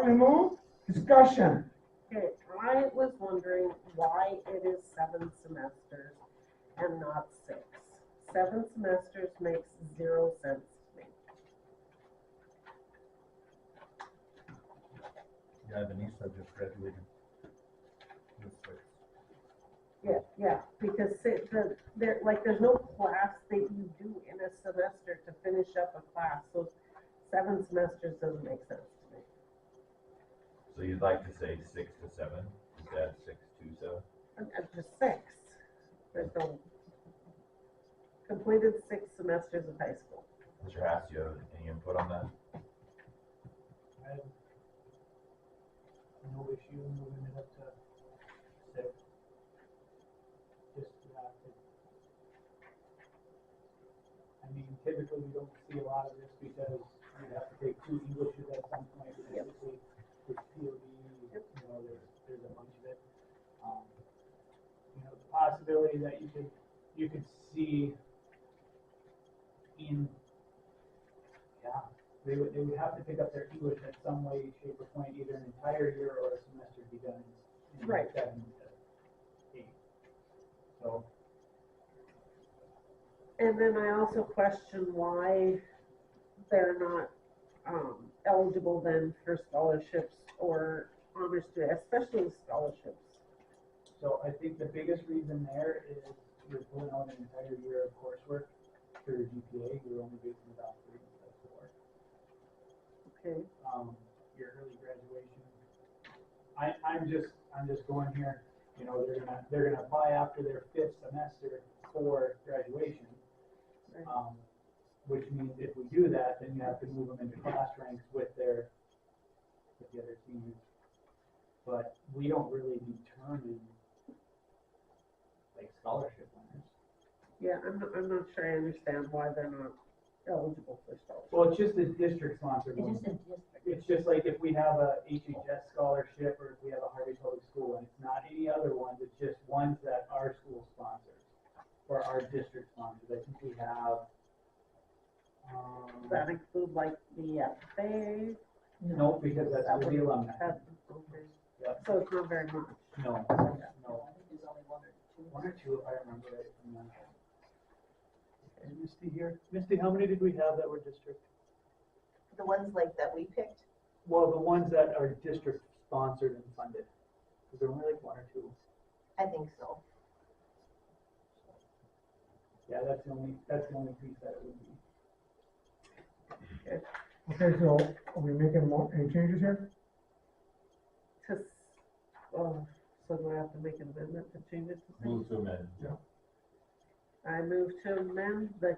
properly moved. Discussion. Okay, I was wondering why it is 7 semesters and not 6. 7 semesters makes 0 sense to me. Yeah, the niece I just graduated. Yeah, because there's no class that you do in a semester to finish up a class, so 7 semesters doesn't make sense to me. So you'd like to say 6 to 7? Is that 6 to 7? Just 6. There's no completed 6 semesters of high school. Mr. Haas, do you have any input on that? I have no issue moving it up to 6. Just to have to. I mean, typically we don't see a lot of this because you have to take 2 Englishes at some point. Basically, with POD, you know, there's a bunch of it. You know, the possibility that you could see in, they would have to pick up their English in some way, shape, or point, either an entire year or a semester be done in Right. 7 to 8. So. And then I also question why they're not eligible then for scholarships or honors students, especially scholarships. So I think the biggest reason there is you're pulling out an entire year of coursework for your GPA. You're only getting about 3 instead of 4. Okay. Your early graduation. I'm just going here. You know, they're gonna apply after their 5th semester for graduation. Right. Which means if we do that, then you have to move them into class ranks with the other seniors. But we don't really determine like scholarship winners. Yeah, I'm not sure I understand why they're not eligible for scholarships. Well, it's just a district sponsored It's one. just a district. It's just like if we have a HHS scholarship or if we have a Harvey Public School, and it's not any other ones, it's just ones that our school sponsors or our district sponsors. I think we have. Does that include like the FA? No, because that's for the alumni. Okay. Yep. So it's not very much. No, I no. think there's only 1 or 2. 1 or 2 if I remember right from that. Is Misty here? Misty, how many did we have that were district? The ones like that we picked, Well, the ones that are district sponsored and funded. Is there only like 1 or 2? I think so. Yeah, that's the only piece that it would be. Okay, so are we making any changes here? So do I have to make an amendment to change it to 6? Move to amend. I move to amend the,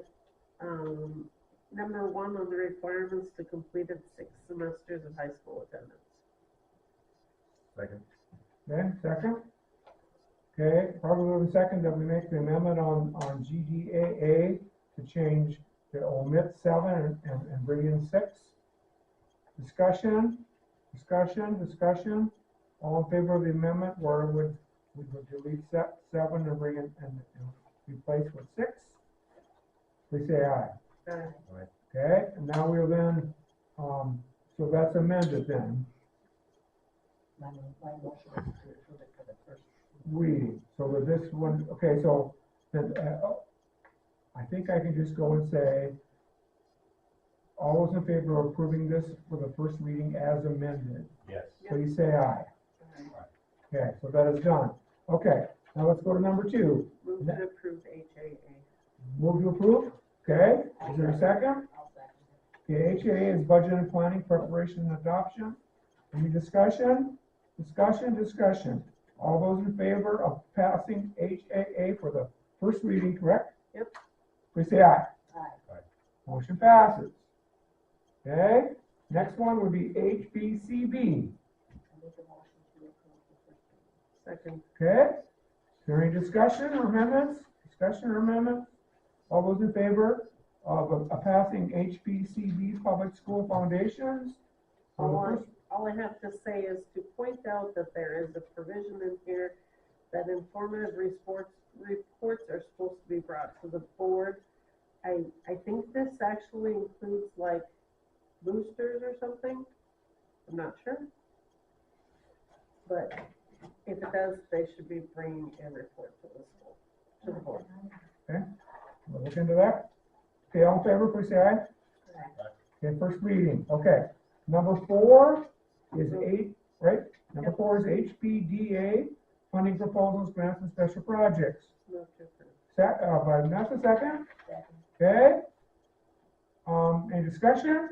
number 1 on the requirements to completed 6 semesters of high school attendance. Second. Okay, second. Okay, probably move a second that we make the amendment on GDAA to change, to omit 7 and bring in 6. Discussion. All in favor of the amendment where we would delete 7 and bring in and replace with 6? Please say aye. Okay, and now we'll then, so that's amended then. My motion is to approve it for the first. Reading, so with this one, okay, so then, I think I can just go and say, all those in favor of approving this for the first reading as amended, Yes. please say aye. Okay, so that is done. Okay, now let's go to number 2. Move to approve HAA. Move to approve, okay, is there a second? I'll second it. Okay, HAA is budget and planning, preparation and adoption. Any discussion? Discussion. All those in favor of passing HAA for the first reading, correct? Yep. Please say aye. Aye. Motion passes. Okay, next one would be HBCB. I make a motion to approve the first reading. Second. Okay, is there any discussion or amendments? All those in favor of passing HBCB Public School Foundations? for the first- All I have to say is to point out that there is a provision in here that informative reports are supposed to be brought to the board. I think this actually includes like boosters or something. I'm not sure. But if it does, they should be bringing a report to the school, to the board. We'll look into that. Okay, all in favor, please say aye. Okay, first reading, okay. Number 4 is right? Number 4 is HPDA, funding proposals, grants and special projects. Move to approve. By Vanessa, second? Second. Okay. Any discussion?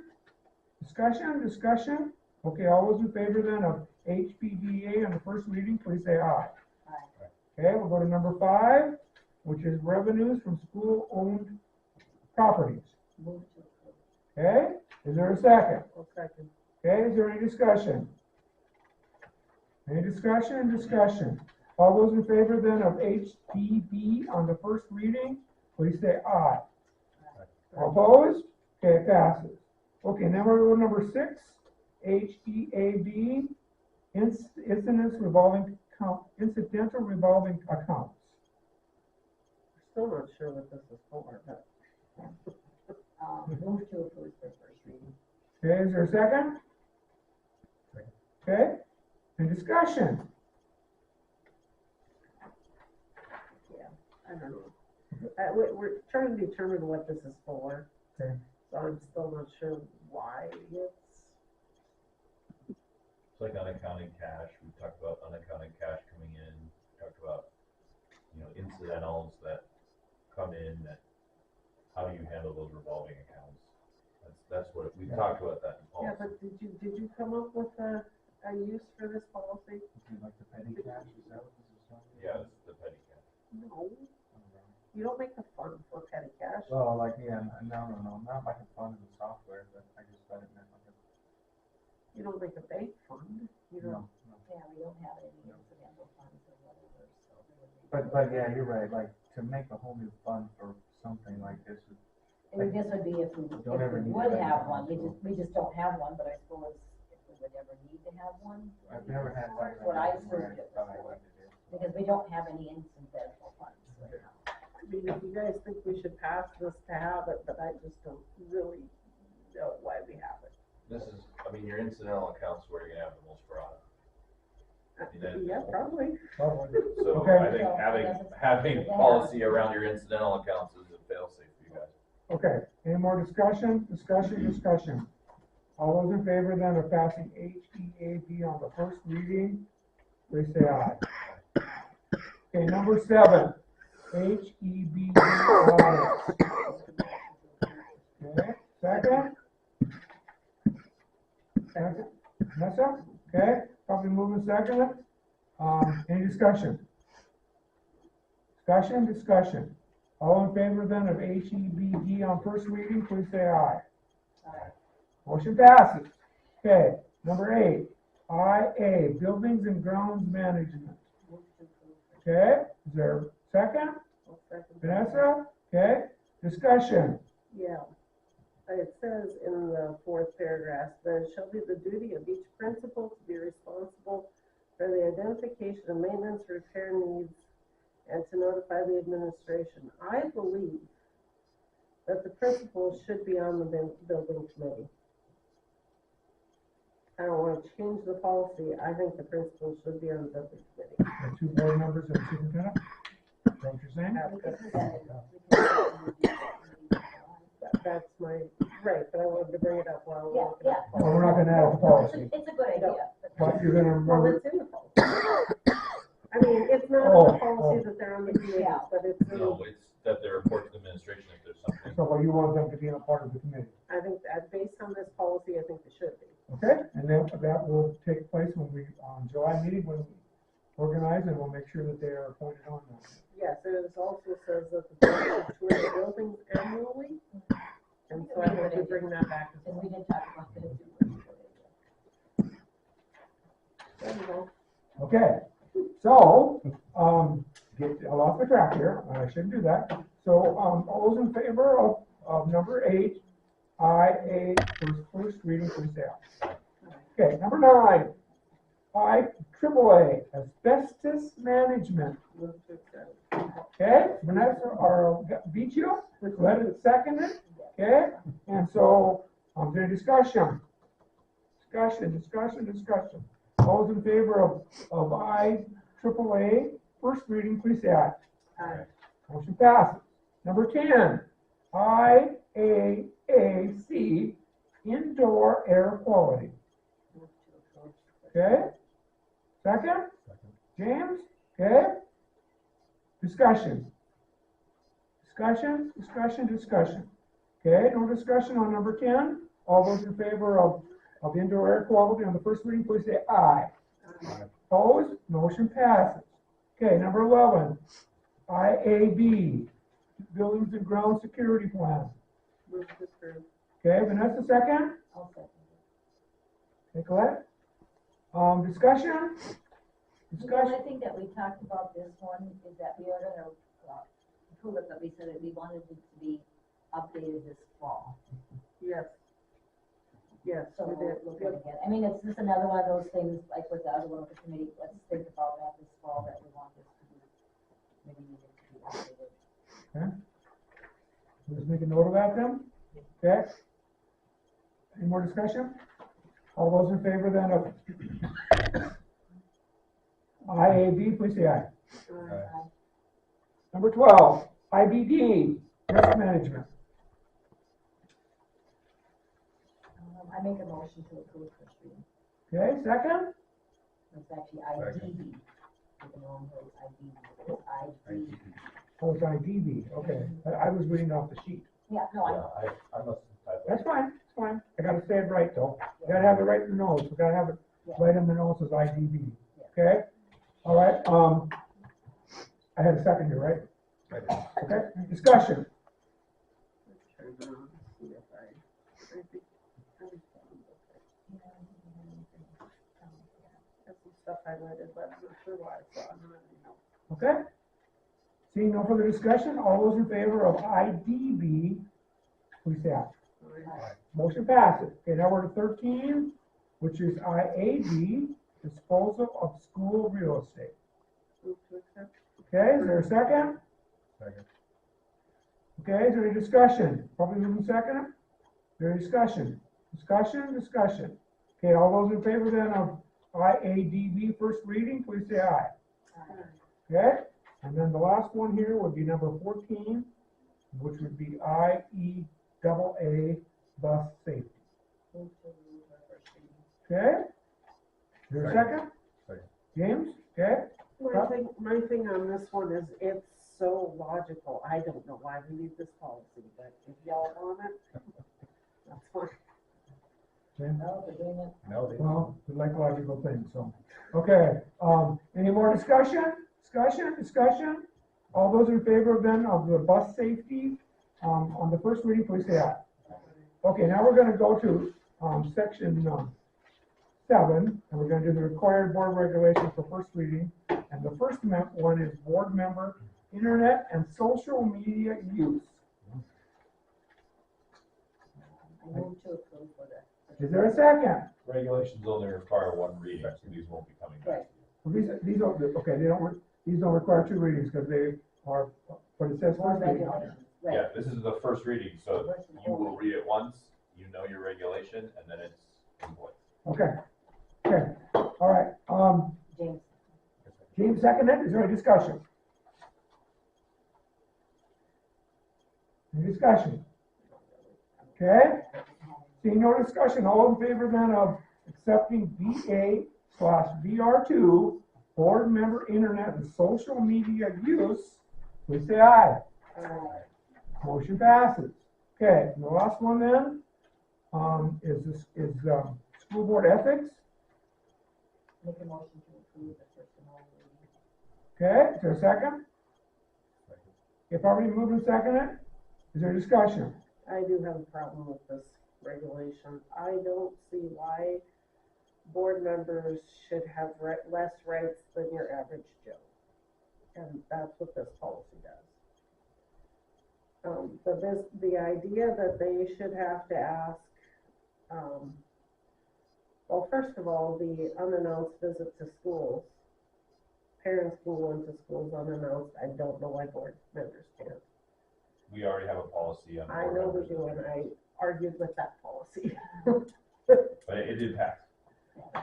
Discussion? Okay, all those in favor then of HPDA on the first reading, please say aye. Aye. Okay, we'll go to number 5, which is revenues from school-owned properties. Move to approve. Okay, is there a second? I'll second. Okay, is there any discussion? Any discussion? All those in favor then of HPB on the first reading, please say aye. All opposed? Okay, it passes. Okay, now we're going to number 6, HEAB, incidental revolving accounts. Still not sure what this is for, but Move to approve for first reading. Okay, is there a second? Okay, any discussion? I don't know. We're trying to determine what this is for. Okay. So I'm still not sure why it's. It's like unaccounted cash, we talked about unaccounted cash coming in, we talked about, incidentals that come in, that, how do you handle those revolving accounts? That's what, we talked about that in Yeah, policy. but did you come up with a use for this policy? Like the petty cash, is that what this is talking about? Yeah, it's the petty cash. No. You don't make a fund for petty cash. Well, like, yeah, no, not like a fund in the software, but I just thought it meant like You don't make a bank fund. You a, don't. no. Yeah, we don't have any incidental funds or whatever, so. But yeah, you're right, like, to make a whole new fund for something like this, I mean, this would be if we Don't ever need would that. have one, we just don't have one, but I suppose if we would ever need to have one. I've never had that. That's what I where assumed it thought I was for, wanted to do. because we don't have any incidental funds right now. I mean, if you guys think we should pass this to have it, but I just don't really know why we have it. This is, your incidental accounts where you're gonna have the most fraud. Yeah, probably. Probably. So Okay. I think having policy around your incidental accounts is a fail-safe for you guys. Okay, any more discussion? All those in favor then of passing HEAB on the first reading, please say aye. Okay, number 7, HEB audits. Okay, second? Vanessa? Okay, probably moving second. Any discussion? Discussion. All in favor then of HEBD on first reading, please say aye. Aye. Motion passes. Okay, number 8, IA, Buildings and Grounds Management. Move to approve. Okay, is there a second? I'll second. Vanessa? Okay, discussion. Yeah. It says in the 4th paragraph, that it shall be the duty of each principal to be responsible for the identification of maintenance, repair needs, and to notify the administration. I believe that the principal should be on the building committee. I don't want to change the policy. I think the principal should be on the building committee. The 2 board members and the superintendent? Is that what you're saying? We can do that in- That's my, right, but I wanted to bring it up while we're Yeah, looking at the Well, we're policy. not gonna add the policy, It's a good idea. but you're gonna Well, remember, it's in the policy. I mean, it's not in Oh, the policy oh. that they're on the committee, Yeah. but it's in, No, it's that they report to the administration if there's something. so what you want them to be a part of the committee. I think that based on this policy, I think they should be. Okay, and then that will take place when we, July meeting, when we organize, and we'll make sure that they are appointed on that. Yes, it also says that the board should tour the buildings annually, and so I hope to bring that back as Because well. we did talk about that too. There you go. Okay, so, I lost my track here, I shouldn't do that. So, all those in favor of number 8, IA, first reading, please say aye. Okay, number 9, IAAA, asbestos management. Move to accept. Okay, Vanessa, or beat you, let it second it, okay? And so, there discussion? Discussion. All those in favor of IAAA, first reading, please say aye. Aye. Motion passes. Number 10, IAAC, indoor air quality. Move to approve. Okay? Second? James? Okay? Discussion. Okay, no discussion on number 10. All those in favor of indoor air quality on the first reading, please say aye. Opposed? Motion passes. Okay, number 11, IAB, Buildings and Ground Security Plan. Move to approve. Okay, Vanessa, second? I'll second it. Nicolette? Discussion? The only thing that we talked about this one is that we are gonna, approve it, but we said that we wanted it to be updated this fall. Yes. Yes, So we we'll did. look at it again. I mean, it's just another one of those things, like with the other one with the committee, let's think about that this fall, that we want this to be, maybe needed to be updated. Let's make a note of that then. Okay? Any more discussion? All those in favor then of IAB, please say aye. Number 12, IBD, risk management. I make a motion to approve first reading. Okay, second? It's actually IDB. You can only hold IDB, it's IDB. Oh, it's IDB, okay. I was reading off the sheet. Yeah, no, I Yeah, know. I must have That's fine. I gotta say it right though. I gotta have it right in the notes. We gotta have it right in the notes as IDB. Okay? All right, I had a second here, right? Okay, discussion. See if I think that's some stuff I read, but I'm not sure why, so I'm not, Okay? Seeing no further discussion, all those in favor of IDB, please say aye. Motion passes. Okay, now we're to 13, which is IAB, disposal of school real estate. Move to accept. Okay, is there a second? Second. Okay, is there any discussion? Probably moving second? Is there any discussion? Discussion. Okay, all those in favor then of IADB first reading, please say aye. Okay, and then the last one here would be number 14, which would be IEAA bus safety. Move to approve our first reading. Okay? Is there a second? Second. James? Okay? My thing on this one is it's so logical. I don't know why we need this policy, but if y'all want it, that's fine. Okay. No, we're doing it. No, they. Well, we like logical things, so. Okay, any more discussion? All those in favor then of the bus safety, on the first reading, please say aye. Okay, now we're gonna go to, section, 7, and we're gonna do the required board regulations for first reading. And the first one is board member, internet and social media use. I move to approve for the. Is there a second? Regulations only require one reading, so these won't be coming back. Well, these don't, okay, these don't require 2 readings, because they are, but it says Board first reading. regulations, right. Yeah, this is the first reading, so Versus the you whole will read it once, you know your regulation, and then it's in place. Okay, all right, James. James seconded, is there any discussion? Any discussion? Okay, seeing no discussion, all in favor then of accepting BA/VR2, board member internet and social media use, please say aye. Motion passes. Okay, and the last one then, is school board ethics. Make a motion to approve the first and only reading. Okay, is there a second? If already moved and seconded, is there discussion? I do have a problem with this regulation. I don't see why board members should have less rights than your average Joe. And that's what this policy does. The idea that they should have to ask, well, first of all, the unannounced visit to schools. Parents can go into schools unannounced. I don't know why board members can't. We already have a policy on. I board know we members. do, and I argued with that policy. But it did pass.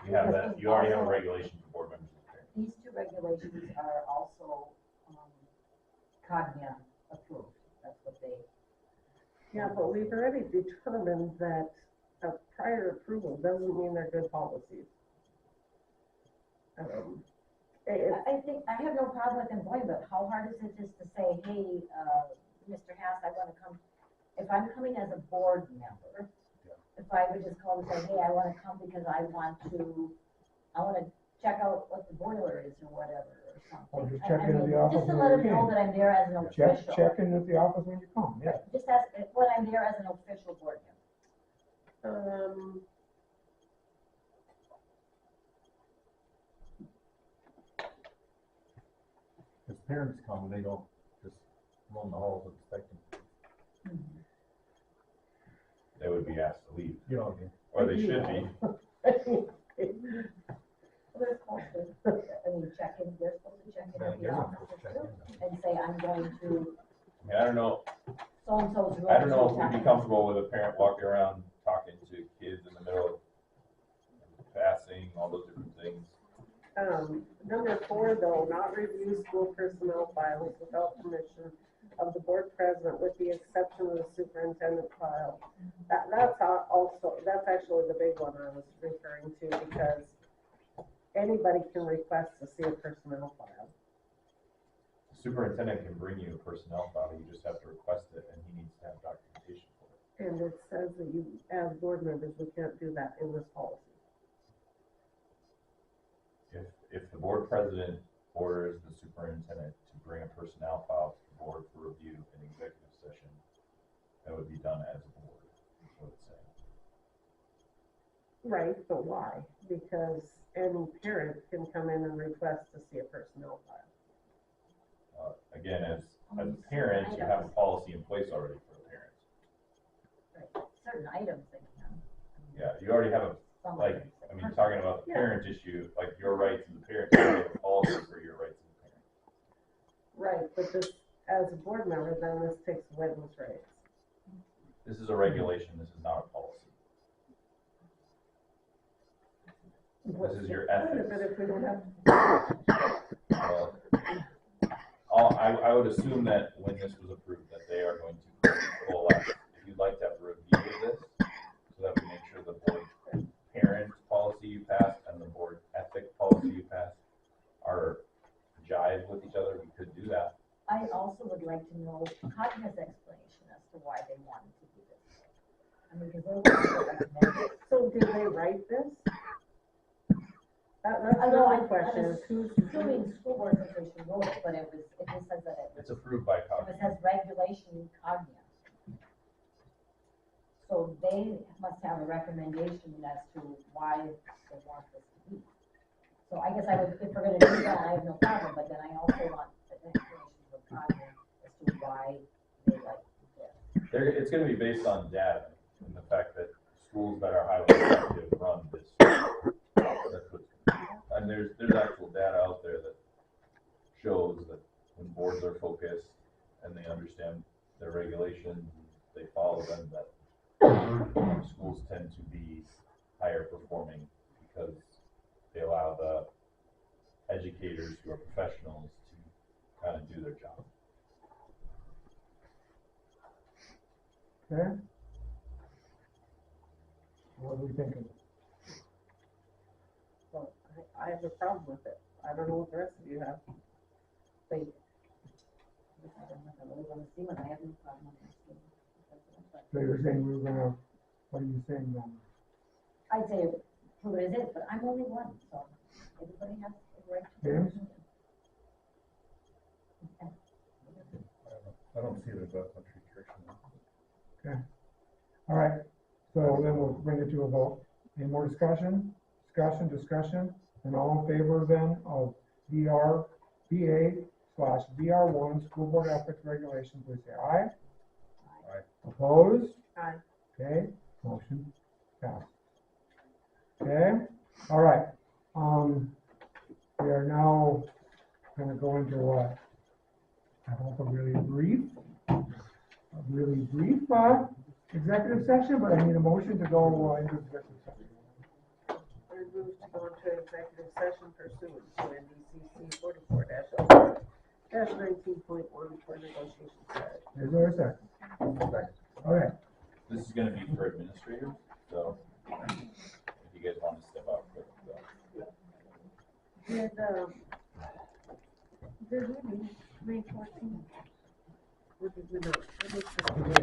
You have that, you already have a regulation for board members of the parents. These two regulations are also, Cognia approved, that's what they. Yeah, but we've already determined that a prior approval doesn't mean they're good policies. I think, I have no problem with them going, but how hard is it just to say, hey, Mr. Haas, I wanna come, if I'm coming as a board member, if I would just call and say, hey, I wanna come because I wanna check out what the boiler is or whatever, or something. Or just I check into mean, the office just to when let you them know can. that I'm there as an official. Check in at the office when you come, yeah. Just as, when I'm there as an official board member. As parents come, they don't just roam the halls expecting, They would be asked to leave, you know what I mean? or they should be. Well, they're supposed to, I mean, check in, they're supposed to check in at the They're not office supposed to check too, in. and say, I'm going to I mean, I don't know, so-and-so's room. I don't know if to we'd be check." comfortable with a parent walking around talking to kids in the middle of passing, all those different things. Number 4, though, not review school personnel files without permission of the board president, with the exception of the superintendent file. That's actually the big one I was referring to, because anybody can request to see a personnel file. The superintendent can bring you a personnel file, you just have to request it, and he needs to have documentation for it. And it says that you, as board members, we can't do that in this policy. If the board president orders the superintendent to bring a personnel file to the board for review in executive session, that would be done as a board, is what it's saying. Right, but why? Because any parent can come in and request to see a personnel file. Again, as parents, you have a policy in place already for the parents. Right, certain items they can. Yeah, you already have a, Some like, items they I mean, can't. talking about the Yeah. parent issue, like your rights as a parent, you already have a policy for your rights as a parent. Right, but this, as a board member, then this takes witness rights. This is a regulation, this is not a policy. This is your ethics. But if we don't have, Well, I would assume that when this was approved, that they are going to coalesce. If you'd like to have a review of this, so that we make sure the board parent policy you passed and the board ethic policy you passed are jive with each other, we could do that. I also would like to know Cognia's explanation as to why they wanted to do this. I mean, because they were recommended. so did they write this? That's I know, another question, is who's, Assuming school board officials wrote it, but it just says that It's approved by it Congress. says regulation Cognia. So they must have a recommendation as to why they want this to be. So I guess I would, if we're gonna do that, I have no problem, but then I also want the information from Cognia as to why they like this. It's gonna be based on data and the fact that schools that are highly effective run this. That's what's, and there's actual data out there that shows that when boards are focused and they understand their regulations, they follow them, that schools tend to be higher performing because they allow the educators who are professionals to kind of do their job. Okay? What are we thinking? well, I have a problem with it. I don't know what the rest of you have. I don't really wanna see one, I have no problem with this. So you're saying we were gonna, what are you saying then? I'd say prove it as is, but I'm only one, so everybody has a right to their James? opinion. I don't see it as that much restriction. All right, so then we'll bring it to a vote. Any more discussion? Discussion, and all in favor then of BA/VR1 School Board Ethics Regulation, please say aye. Aye. Opposed? Aye. Okay, motion passed. Okay, all right, we are now gonna go into what? I hope a really brief executive session, but I need a motion to go into executive session. move to go into executive session pursuant to NDCC 44-19.1 for negotiation strategy. Is there a second? Okay, This is gonna be for administrators, so if you guys want to step out quick, so. Did we meet May 14th? Or did we not?